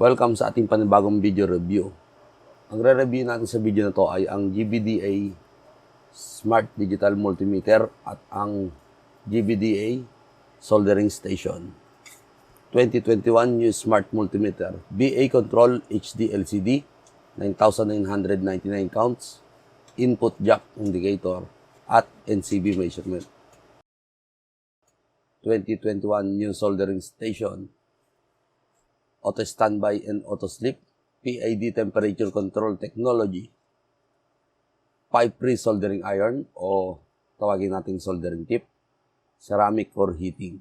Welcome sa ating panibagong video review. Ang re-review natin sa video na to ay ang GVDA Smart Digital Multimeter at ang GVDA Soldering Station. 2021 new Smart Multimeter. BA Control HD LCD, 9,999 counts, input jack indicator, at NCB measurement. 2021 new soldering station. Auto standby and auto sleep, PID temperature control technology, 5 pre-soldering iron o tawagin nating soldering tip, ceramic for heating.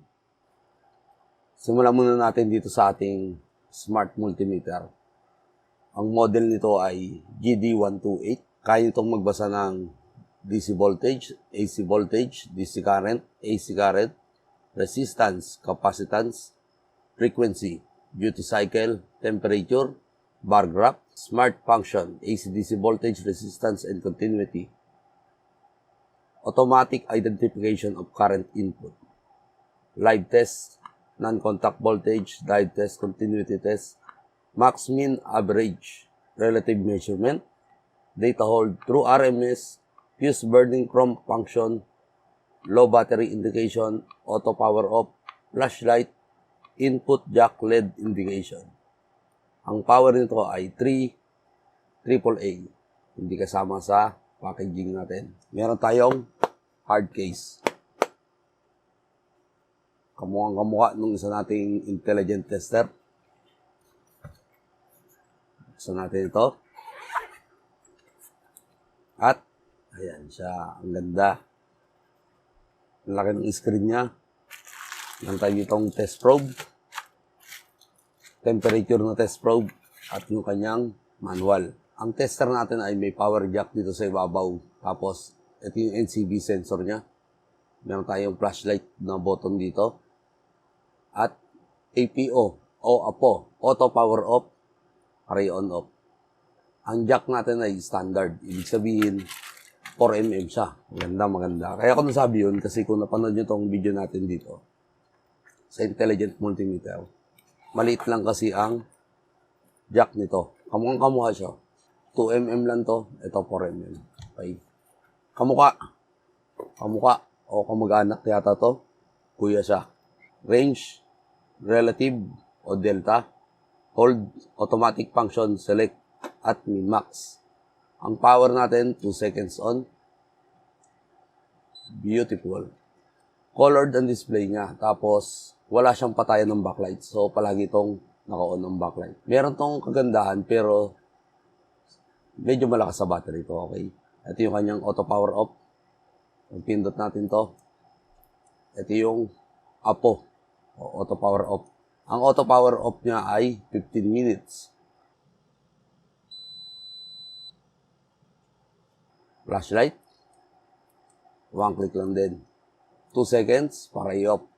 Simulan muna natin dito sa ating smart multimeter. Ang model nito ay GD128. Kaya itong magbasa ng DC voltage, AC voltage, DC current, AC current, resistance, capacitance, frequency, duty cycle, temperature, bar graph, smart function, AC-DC voltage, resistance, and continuity, automatic identification of current input, live test, non-contact voltage, diode test, continuity test, max, min, average, relative measurement, data hold, true RMS, fuse burning prompt function, low battery indication, auto power off, flashlight, input jack LED indication. Ang power nito ay 3 AAA. Hindi kasama sa packaging natin. Meron tayong hard case. Kamukhang-kamukha nung isa nating intelligent tester. Buksan natin ito. At, ayan siya. Ang ganda. Ang laki ng screen niya. Meron tayo ditong test probe, temperature na test probe, at yung kanyang manual. Ang tester natin ay may power jack dito sa ibabaw. Tapos, ito yung NCB sensor niya. Meron tayong flashlight na button dito. At APO o APO, auto power off, array on off. Ang jack natin ay standard. Ibig sabihin, 4mm siya. Maganda. Kaya ko nasabi yun kasi kung napanood nyo tong video natin dito, sa intelligent multimeter, maliit lang kasi ang jack nito. Kamukhang-kamukha siya. 2mm lang to. Ito 4mm. Okay. Kamukha o kamag-anak yata to. Kuya siya. Range, relative o delta, hold, automatic function, select, at min-max. Ang power natin, 2 seconds on. Beautiful. Colored ang display niya. Tapos, wala siyang patayan ng backlight. So, palagi itong naka-on ng backlight. Meron tong kagandahan, pero medyo malakas sa battery ito, okay? Ito yung kanyang auto power off. Pag pindot natin to, ito yung APO, o auto power off. Ang auto power off niya ay 15 minutes. Flashlight. 1 click lang din. 2 seconds para i-off.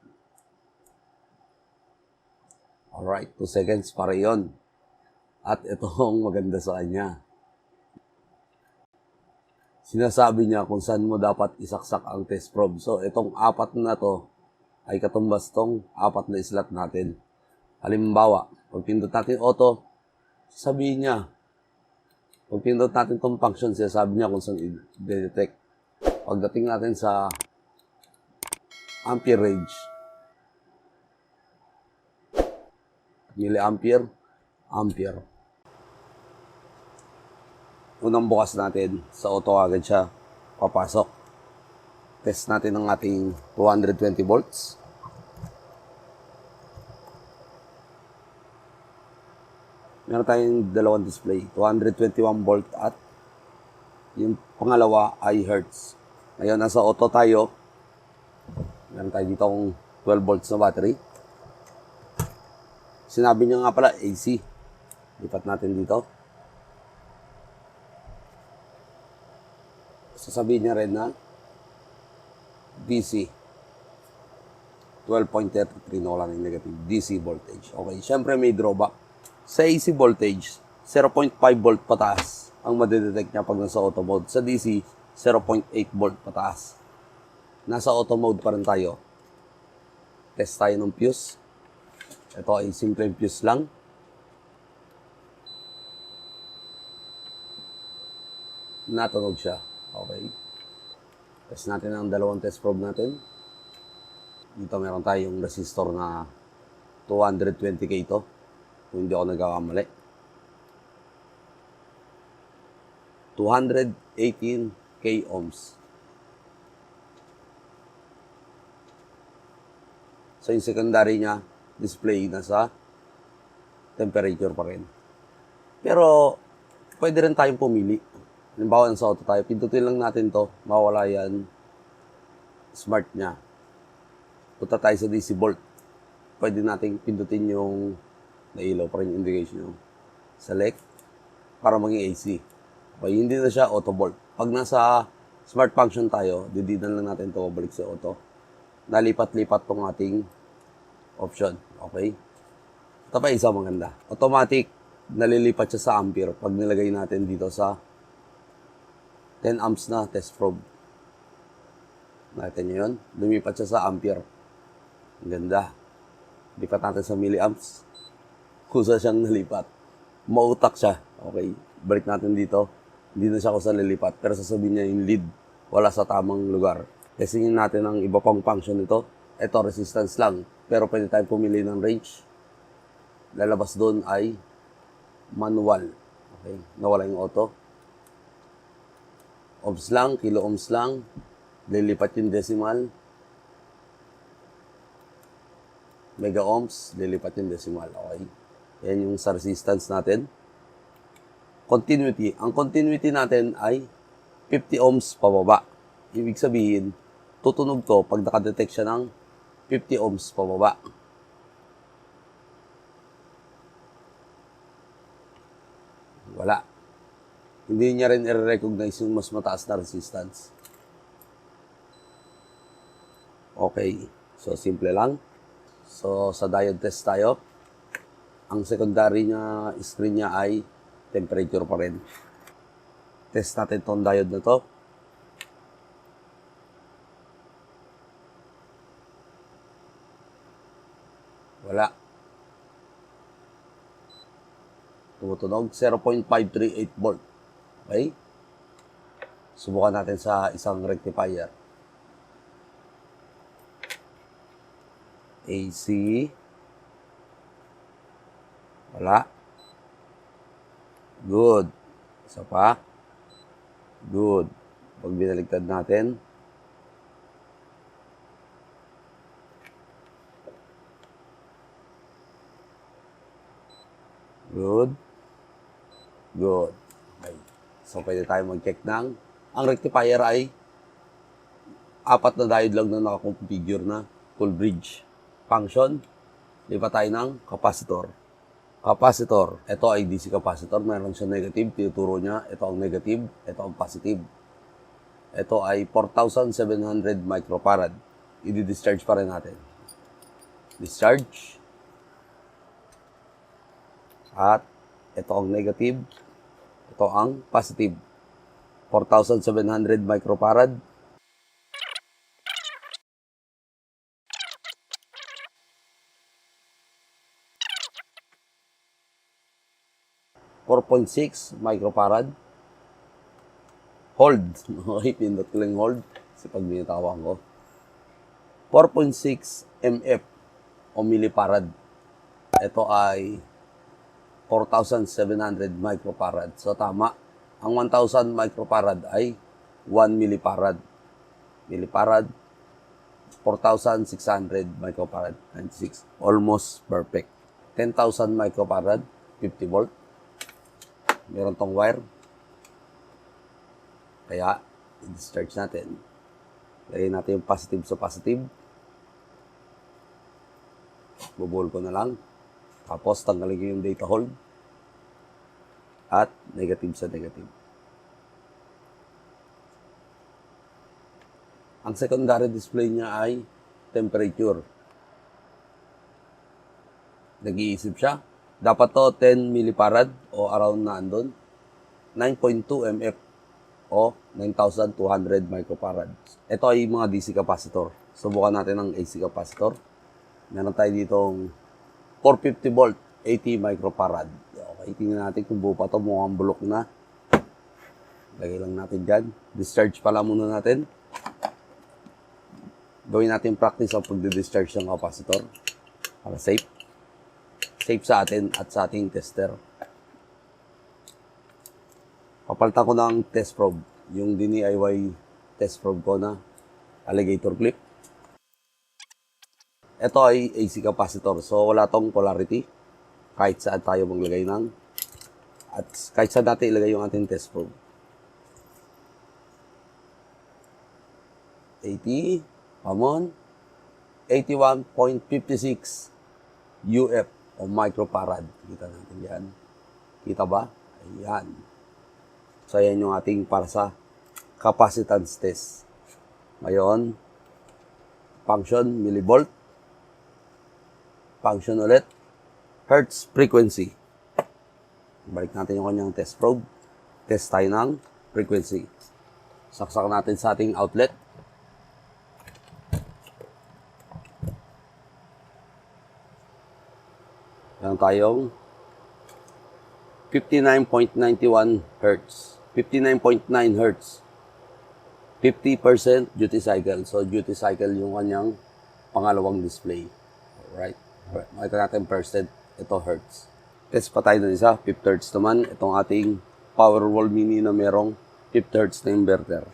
Alright, 2 seconds para yon. At itong maganda sa kanya. Sinasabi niya kung saan mo dapat isaksak ang test probe. So, itong 4 na to ay katumbas tong 4 na slot natin. Halimbawa, pag pindot natin auto, sabihin niya. Pag pindot natin tong function, sabi niya kung saan i-detect. Pagdating natin sa ampere range, milliampere, ampere. Unang bukas natin, sa auto agad siya papasok. Test natin ang ating 220 volts. Meron tayong dalawang display, 221 volt at yung pangalawa ay hertz. Ngayon, nasa auto tayo. Meron tayo ditong 12 volts na battery. Sinabi niya nga pala, AC. Lipat natin dito. Sasabihin niya rin na DC. 12.33 na wala ng negative. DC voltage. Okay, syempre may drawback. Sa AC voltage, 0.5 volt pataas ang madedetect niya pag nasa auto mode. Sa DC, 0.8 volt pataas. Nasa auto mode pa rin tayo. Test tayo ng fuse. Ito ay simple fuse lang. natunog siya. Okay. Test natin ang dalawang test probe natin. Dito meron tayong resistor na 220k ito. Kung hindi ako nagkakamali. 218k ohms. So yung secondary niya, display nasa temperature pa rin. Pero pwede rin tayong pumili. Halimbawa, sa auto tayo, pindutin lang natin to, mawala yan, smart niya. Punta tayo sa DC volt. Pwede nating pindutin yung nailaw pa rin yung indication yung select para maging AC. Okay, hindi na siya auto volt. Pag nasa smart function tayo, didinan lang natin ito, balik sa auto. Nalipat-lipat tong ating option. Okay? Ito pa isa maganda. Automatic, nalilipat siya sa ampere pag nilagay natin dito sa 10 amps na test probe. Nakita nyo yun? Lumipat siya sa ampere. Ang ganda. Lipat natin sa milliamps. Kusa siyang nalipat. Mautak siya. Okay. Balik natin dito. Hindi na siya kusa lilipat. Pero sasabihin niya yung lead. Wala sa tamang lugar. Testingin natin ang iba pang function nito. Ito, resistance lang. Pero pwede tayong pumili ng range. Lalabas doon ay manual. Okay. Nawala yung auto. Ohms lang, kilo ohms lang. Lilipat yung decimal. Mega ohms, lilipat yung decimal. Okay. Yan yung sa resistance natin. Continuity. Ang continuity natin ay 50 ohms pababa. Ibig sabihin, tutunog to pag nakadetect siya ng 50 ohms pababa. Wala. Hindi niya rin i-recognize yung mas mataas na resistance. Okay. So, simple lang. So, sa diode test tayo. Ang secondary niya, screen niya ay temperature pa rin. Test natin itong diode na to. Wala. Tumutunog. 0.538 volt. Okay? Subukan natin sa isang rectifier. AC. Wala. Good. Isa pa. Good. Pag binaligtad natin. Good. Good. Okay. So, pwede tayo mag-check ng ang rectifier ay 4 na diode lang na nakakonfigure na full bridge function. Lipat tayo ng capacitor. Capacitor. Ito ay DC capacitor. Meron siya negative. Tinuturo niya. Ito ang negative. Ito ang positive. Ito ay 4,700 microfarad. I-discharge pa rin natin. Discharge. At ito ang negative. Ito ang positive. 4,700 microfarad. .6 microfarad. Hold. Okay, pindot ko lang hold. Kasi pag binitawan ko. 4.6 mF o millifarad. Ito ay 4,700 microfarad. So, tama. Ang 1,000 microfarad ay 1 millifarad. Millifarad, 4,600 microfarad. 96. Almost perfect. 10,000 microfarad, 50 volt. Meron tong wire. Kaya, i-discharge natin. Lagay natin yung positive sa positive. Bubol ko na lang. Tapos, tanggalin ko yung data hold. At negative sa negative. Ang secondary display niya ay temperature. Nag-iisip siya. Dapat to 10 millifarad o around na andun. 9.2 mF o 9,200 microfarad. Ito ay mga DC capacitor. Subukan natin ang AC capacitor. Meron tayo ditong 450 volt, 80 microfarad. Okay, tingnan natin kung buo pa ito. Mukhang bulok na. Lagay lang natin dyan. Discharge pala muna natin. Gawin natin practice ang pagdi-discharge ng capacitor para safe. Safe sa atin at sa ating tester. Papalitan ko ng test probe. Yung DIY test probe ko na alligator clip. Ito ay AC capacitor. So, wala tong polarity. Kahit saan tayo maglagay ng at kahit saan natin ilagay yung ating test probe. 80, come on. 81.56 UF o microfarad. Kita natin yan. Kita ba? Ayan. So, ayan yung ating para sa capacitance test. Ngayon, function, millivolt. Function ulit, hertz frequency. Balik natin yung kanyang test probe. Test tayo ng frequency. Saksak natin sa ating outlet. Meron tayong 59.91 Hz. 59.9 Hz. 50% duty cycle. So, duty cycle yung kanyang pangalawang display. Alright. Makita natin percent. Ito Hz. Test pa tayo ng isa. 50 Hz naman. Itong ating Powerwall Mini na merong 50 Hz na inverter.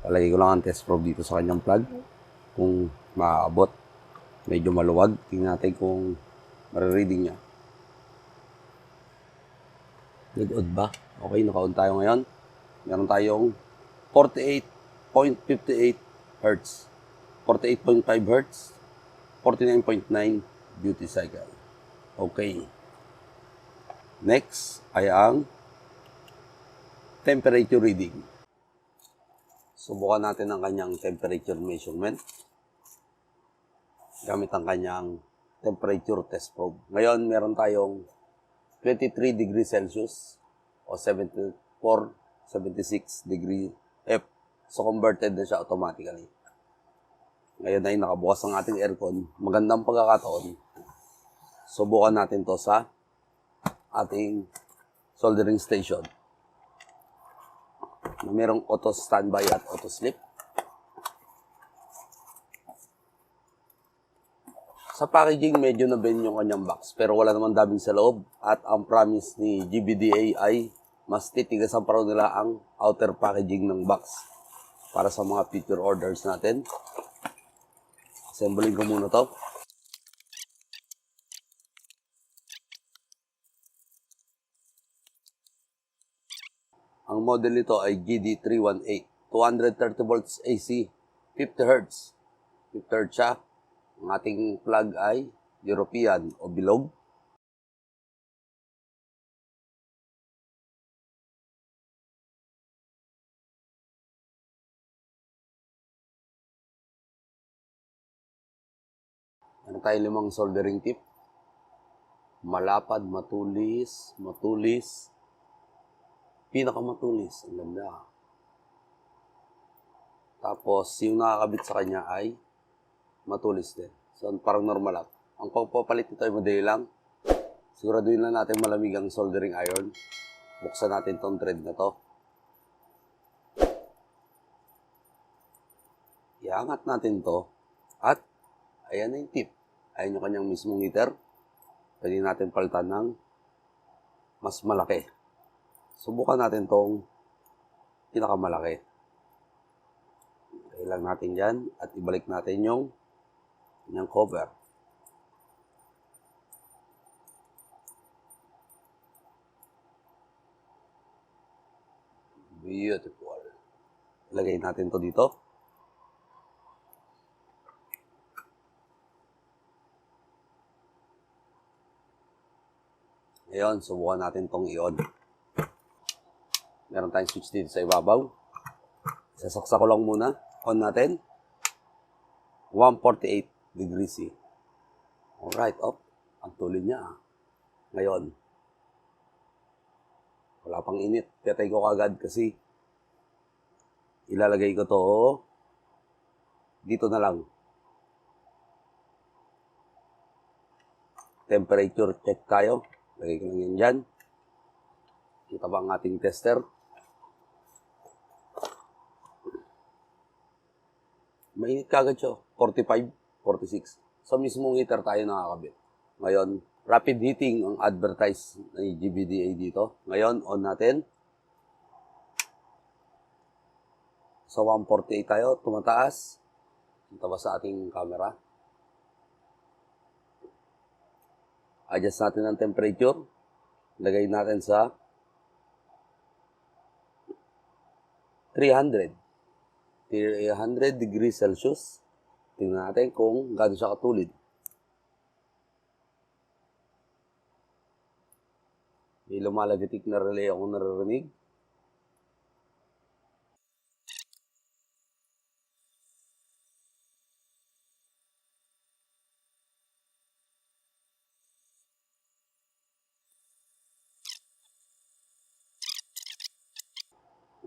Palagay ko lang ang test probe dito sa kanyang plug. Kung maaabot. Medyo maluwag. Tingnan natin kung marireading niya. Good odd ba? Okay, naka-on tayo ngayon. Meron tayong 48.58 Hz. 48.5 Hz. 49.9 duty cycle. Okay. Next ay ang temperature reading. Subukan natin ang kanyang temperature measurement gamit ang kanyang temperature test probe. Ngayon, meron tayong 23 degrees Celsius o 74, 76 degree F. So, converted na siya automatically. Ngayon ay nakabukas ang ating aircon. Magandang pagkakataon. Subukan natin to sa ating soldering station na merong auto standby at auto sleep. Sa packaging, medyo na-bend yung kanyang box, pero wala naman daming sa loob. At ang promise ni GVDA ay mas titigas ang paraw nila ang outer packaging ng box para sa mga future orders natin. Assembling ko muna to. Ang model nito ay GD318. 230 volts AC, 50 Hz. 50 Hz siya. Ang ating plug ay European o bilog. Ano tayo 5 soldering tip? Malapad, matulis, matulis. Pinakamatulis. Ang ganda. Tapos, yung nakakabit sa kanya ay matulis din. So, parang normal lang. Ang pagpapalit nito ay madali lang. Siguraduhin lang natin malamig ang soldering iron. Buksan natin tong thread na to. Iangat natin to. At, ayan na yung tip. Ayan yung kanyang mismong meter. Pwede natin palitan ng mas malaki. Subukan natin tong pinakamalaki. Kailang natin dyan at ibalik natin yung cover. Beautiful. Ilagay natin to dito. Ngayon, subukan natin tong i-on. Meron tayong switch dito sa ibabaw. Sasaksak ko lang muna. On natin. 148 degrees C. Alright, up. Ang tuloy niya. Ngayon, wala pang init. Petay ko kagad kasi ilalagay ko to dito na lang. Temperature check tayo. Lagay ko lang yan dyan. Kita ba ang ating tester? Mainit kagad siya. 45, 46. Sa mismong heater tayo nakakabit. Ngayon, rapid heating ang advertise ng GVDA dito. Ngayon, on natin. Sa 148 tayo, tumataas. Kita ba sa ating camera? Adjust natin ang temperature. Lagay natin sa 300. 300 degrees Celsius. Tingnan natin kung gaano siya katulid. May lumalagatik na relay akong naririnig.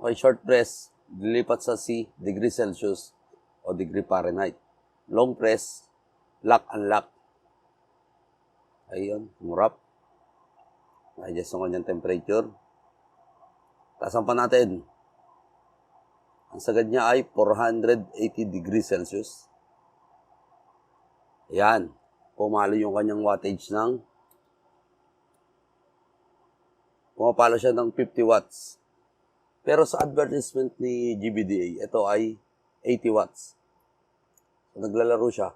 Okay, short press, dilipat sa C, degree Celsius o degree Fahrenheit. Long press, lock and lock. Ayun, murap. I-adjust ang kanyang temperature. Taasan pa natin. Ang sagad niya ay 480 degrees Celsius. Ayan. Pumalo yung kanyang wattage ng pumapalo siya ng 50 watts. Pero sa advertisement ni GVDA, ito ay 80 watts. So, naglalaro siya.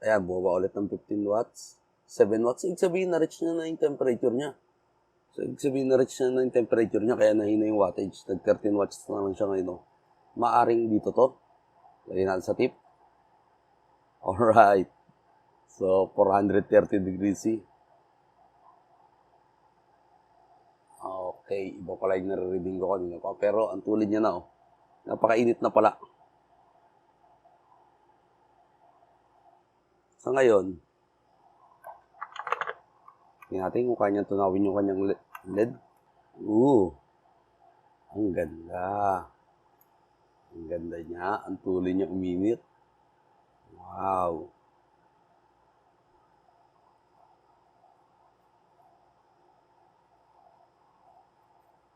Ayan, bumaba ulit ng 15 watts. 7 watts. Ibig sabihin, na-reach na yung temperature niya. So, ibig sabihin, na-reach na yung temperature niya, kaya nahina yung wattage. Nag-13 watts na lang siya ngayon. No? Maaring dito to. Lagyan natin sa tip. Alright. So, 430 degrees C. Okay, iba pala yung nare-reading ko kanina pa. Pero, ang tulid niya na, oh. Napakainit na pala. Sa ngayon, tingnan natin kung kanyang tunawin yung kanyang LED. Ang ganda. Ang ganda niya. Ang tuloy niya uminit. Wow.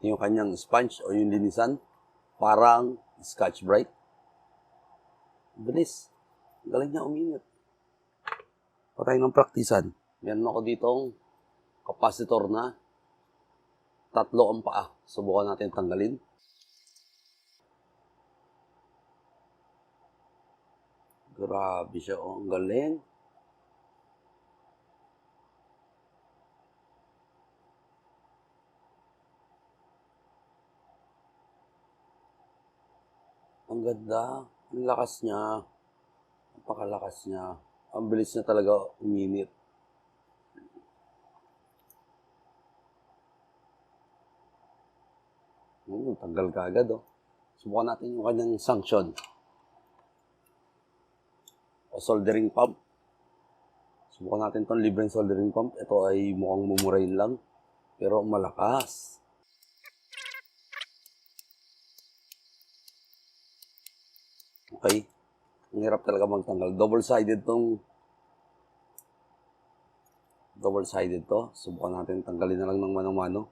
Yung kanyang sponge o yung linisan, parang Scotch Brite. Bilis. Galing niya uminit. Patay ng praktisan. Meron ako ditong capacitor na 3 ang paa. Subukan natin tanggalin. Grabe siya, oh. Ang galing. Ang ganda. Ang lakas niya. Napakalakas niya. Ang bilis niya talaga uminit. Tanggal ka agad, oh. Subukan natin yung kanyang sanction. O soldering pump. Subukan natin itong libreng soldering pump. Ito ay mukhang mumurahin lang. Pero malakas. Okay. Ang hirap talaga magtanggal. Double-sided to. Subukan natin tanggalin na lang ng mano-mano.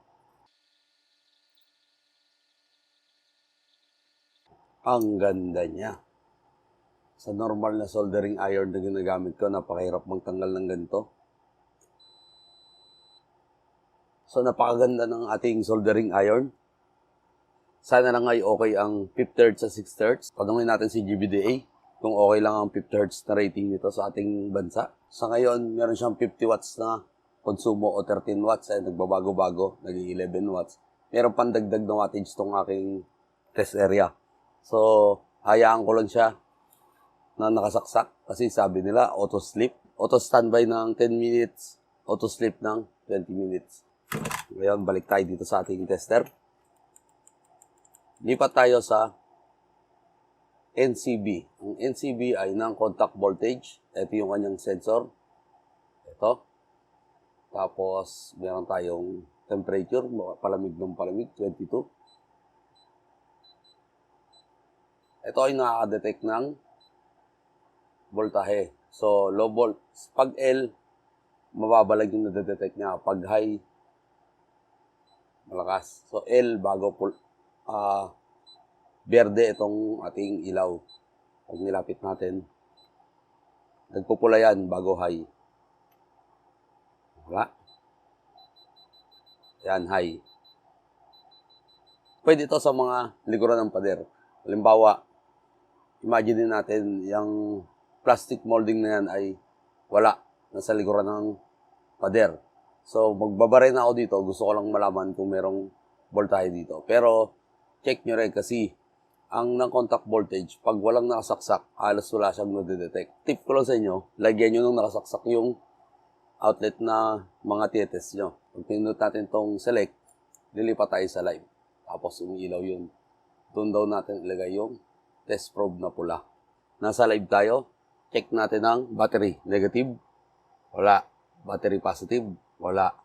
Ang ganda niya. Sa normal na soldering iron na ginagamit ko, napakahirap magtanggal ng ganito. So, napakaganda ng ating soldering iron. Sana lang ay okay ang 5th Hz sa 6th Hz. Tanungin natin si GVDA kung okay lang ang 5th Hz na rating nito sa ating bansa. Sa ngayon, meron siyang 50 watts na konsumo o 13 watts. Ay nagbabago-bago, naging 11 watts. Meron pang dagdag na wattage itong aking test area. So, hayaan ko lang siya na nakasaksak. Kasi sabi nila, auto-sleep. Auto-standby ng 10 minutes. Auto-sleep ng 20 minutes. Ngayon, balik tayo dito sa ating tester. Lipat tayo sa NCB. Ang NCB ay non-contact voltage. Ito yung kanyang sensor. Ito. Tapos, meron tayong temperature. Palamig ng palamig, 22. Ito ay nakaka-detect ng voltahe. So, low volt. Pag L, mababalag yung nadedetect niya. Pag high, malakas. So, L bago berde itong ating ilaw. Pag nilapit natin, nagpupula yan bago high. Wala. Yan, high. Pwede ito sa mga likuran ng pader. Halimbawa, imagine natin, yung plastic molding na yan ay wala. Nasa likuran ng pader. So, magbabare na ako dito. Gusto ko lang malaman kung merong voltahe dito. Pero, check nyo rin kasi ang non-contact voltage, pag walang nakasaksak, halos wala siyang nadedetect. Tip ko lang sa inyo, lagyan nyo nung nakasaksak yung outlet na mga tietes nyo. Pag pinunod natin itong select, lilipat tayo sa live. Tapos umiilaw yun. Doon daw natin ilagay yung test probe na pula. Nasa live tayo, check natin ang battery. Negative, wala. Battery positive, wala.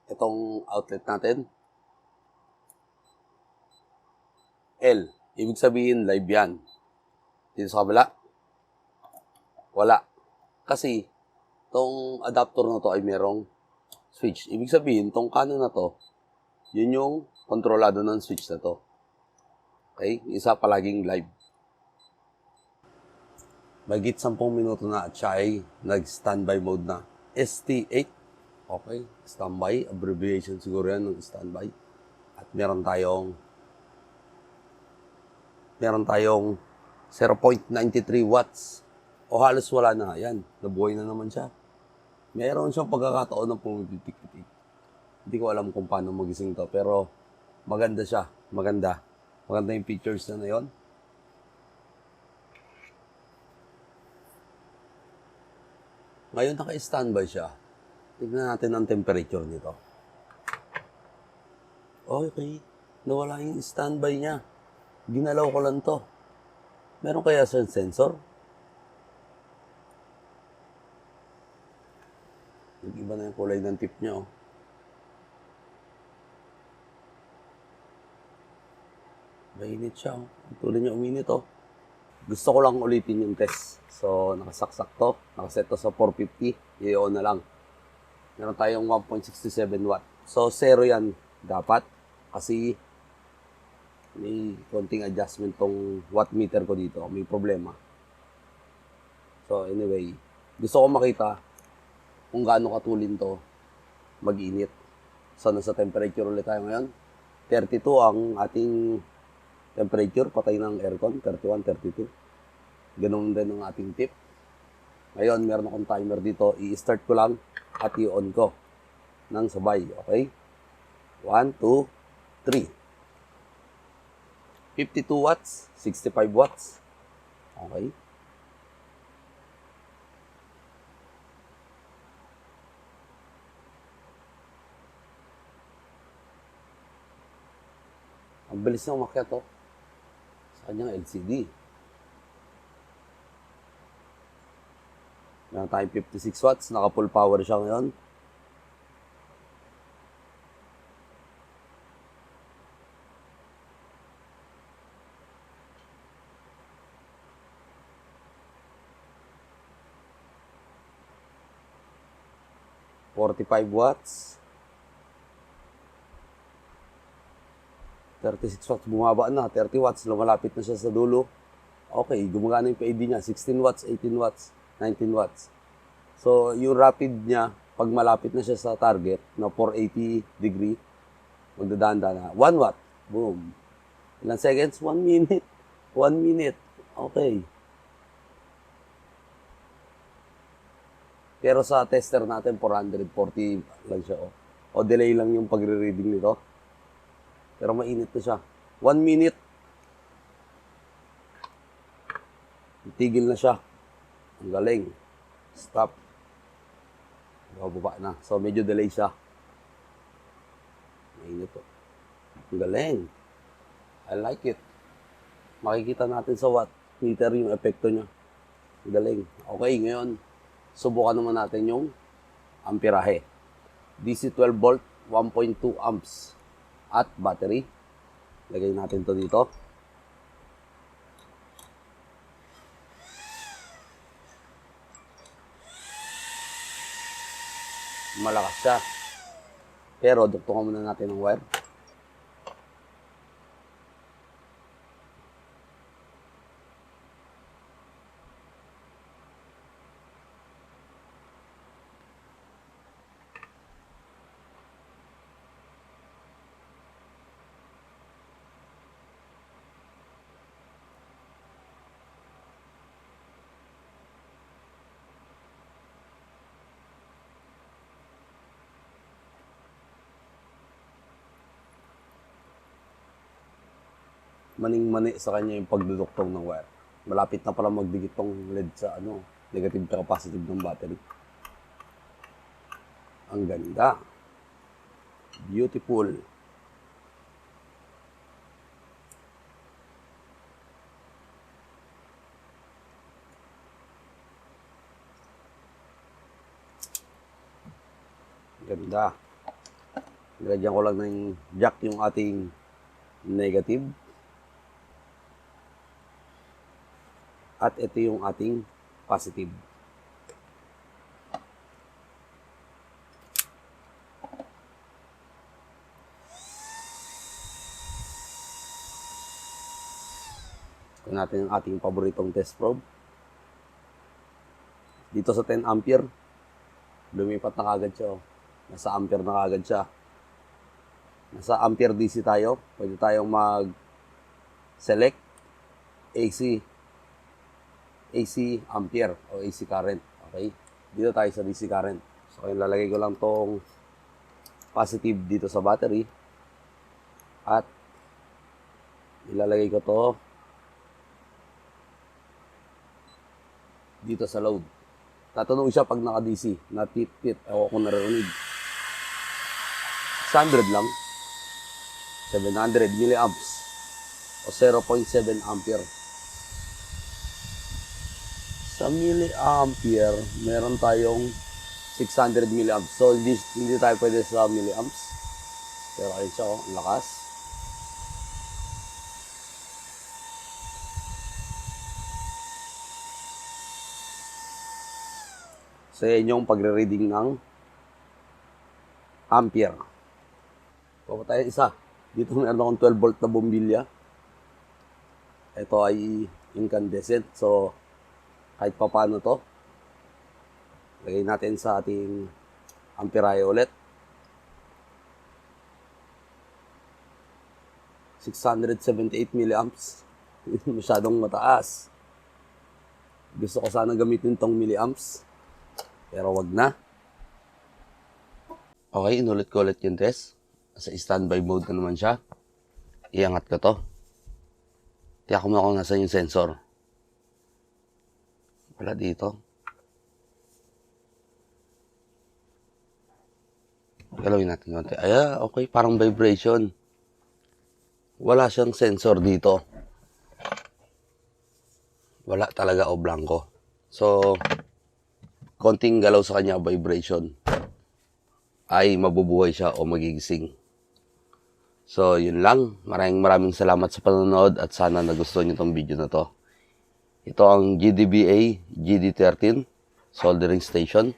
Itong outlet natin, L. Ibig sabihin, live yan. Dito sa kabila, wala. Kasi, itong adapter na to ay merong switch. Ibig sabihin, itong kanan na to, yun yung kontrolado ng switch na to. Okay? Isa palaging live. Mahigit 10 minuto na at siya ay nag-standby mode na. ST8. Okay? Standby. Abbreviation siguro yan ng standby. At meron tayong 0.93 watts. O halos wala na. Yan. Nabuhay na naman siya. Meron siyang pagkakataon na pumipitik-pitik. Hindi ko alam kung paano magising to. Pero maganda siya. Maganda. Maganda yung pictures na yun. Ngayon naka-standby siya. Tignan natin ang temperature nito. Okay. Nawala yung standby niya. Ginalaw ko lang to. Meron kaya sa sensor? Nag-iba na yung kulay ng tip niya. Oh. Mainit siya. Oh. Tuloy niya uminit. Oh. Gusto ko lang ulitin yung test. So, nakasaksak to. Nakaset to sa 450. I-on na lang. Meron tayong 1.67 watt. So, 0 yan dapat. Kasi may konting adjustment tong watt meter ko dito. May problema. So, anyway. Gusto ko makita kung gaano katulin to mag-init. So, nasa temperature ulit tayo ngayon. 32 ang ating temperature. Patay ng aircon. 31, 32. Ganun din ang ating tip. Ngayon, meron akong timer dito. I-start ko lang at i-on ko ng sabay. Okay? 1, 2, 3. 52 watts, 65 watts. Okay. Ang bilis na umakyat to sa kanyang LCD. Meron tayong 56 watts. Naka-full power siya ngayon. $45 watts. 36 watts. Bumaba na. 30 watts. Lumalapit na siya sa dulo. Okay. Gumagana yung PID niya. 16 watts, 18 watts, 19 watts. So, yung rapid niya, pag malapit na siya sa target na 480 degree, magdadaan na. 1 watt. Boom. Ilang seconds? 1 minute. 1 minute. Okay. Pero sa tester natin, 440 lang siya. O delay lang yung pagre-reading nito. Pero mainit na siya. 1 minute. Tigil na siya. Ang galing. Stop. Bababa na. So, medyo delay siya. Mainit to. Ang galing. I like it. Makikita natin sa watt meter yung epekto niya. Ang galing. Okay, ngayon, subukan naman natin yung amperahe. DC 12 volt, 1.2 amps at battery. Lagay natin to dito. malakas siya. Pero duktungan muna natin ng wire. Maning-mani sa kanya yung pagduduktong ng wire. Malapit na pala magdikit tong LED sa negative to capacitive ng battery. Ang ganda. Beautiful. Ganda. Nilagyan ko lang ng jack yung ating negative. At ito yung ating positive. Ito natin ang ating paboritong test probe. Dito sa 10 ampere, lumipat na kagad siya. Nasa ampere na kagad siya. Nasa ampere DC tayo. Pwede tayong mag-select AC ampere o AC current. Okay? Dito tayo sa DC current. So, lalagay ko lang tong positive dito sa battery. At ilalagay ko to dito sa load. Tatanong siya pag naka-DC. Na-tit-tit. Ako kung naririnig. 600 lang. 700 milliamps. O 0.7 ampere. Sa milliampere, meron tayong 600 milliamps. So, hindi tayo pwede sa milliamps. Pero ayun siya, ang lakas. So, yan yung pagre-reading ng ampere. Papa tayo isa. Dito meron akong 12 volt na bombilya. Ito ay incandescent. So, kahit pa paano to, lagay natin sa ating amperahe ulit. 678 milliamps. Masyadong mataas. Gusto ko sana gamitin tong milliamps. Pero wag na. Okay, inulit ko ulit yung test. Sa standby mode na naman siya. Iangat ko to. Tiyak mo kung nasa yung sensor. Wala dito. Galawin natin konti. Ay, okay. Parang vibration. Wala siyang sensor dito. Wala talaga o blanco. So, konting galaw sa kanya, vibration, ay mabubuhay siya o magigising. So, yun lang. Maraming salamat sa panonood at sana nagustuhan nyo itong video na to. Ito ang GVDA GD13 soldering station.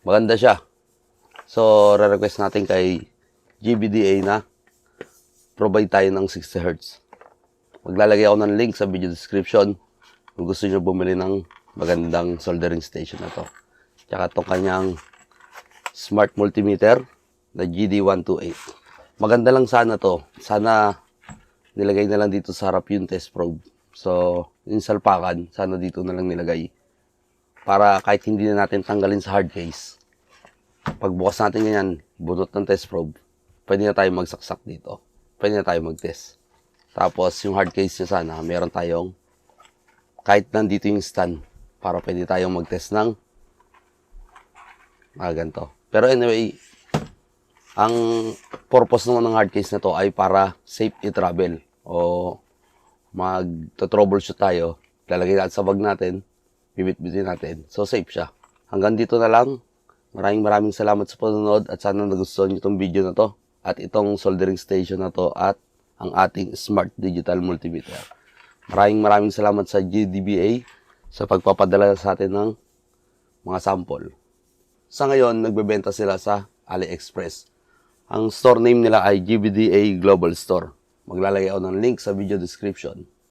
Maganda siya. So, re-request natin kay GVDA na provide tayo ng 60 Hz. Maglalagay ako ng link sa video description kung gusto nyo bumili ng magandang soldering station na to. Tsaka itong kanyang smart multimeter na GD128. Maganda lang sana to. Sana nilagay na lang dito sa harap yung test probe. So, yung salpakan, sana dito na lang nilagay. Para kahit hindi na natin tanggalin sa hard case, pagbukas natin ganyan, bunot ng test probe, pwede na tayo magsaksak dito. Pwede na tayo mag-test. Tapos, yung hard case niya sana, meron tayong, kahit nandito yung stand, para pwede tayong mag-test ng ganito. Pero anyway, ang purpose naman ng hard case na to ay para safe i-travel o mag-troubleshoot tayo, lalagay natin sa bag natin, bibit-bitin natin. So, safe siya. Hanggang dito na lang. Maraming salamat sa panonood at sana nagustuhan nyo itong video na to at itong soldering station na to at ang ating smart digital multimeter. Maraming salamat sa GVDA sa pagpapadala sa atin ng mga sample. Sa ngayon, nagbebenta sila sa AliExpress. Ang store name nila ay GVDA Global Store. Maglalagay ako ng link sa video description.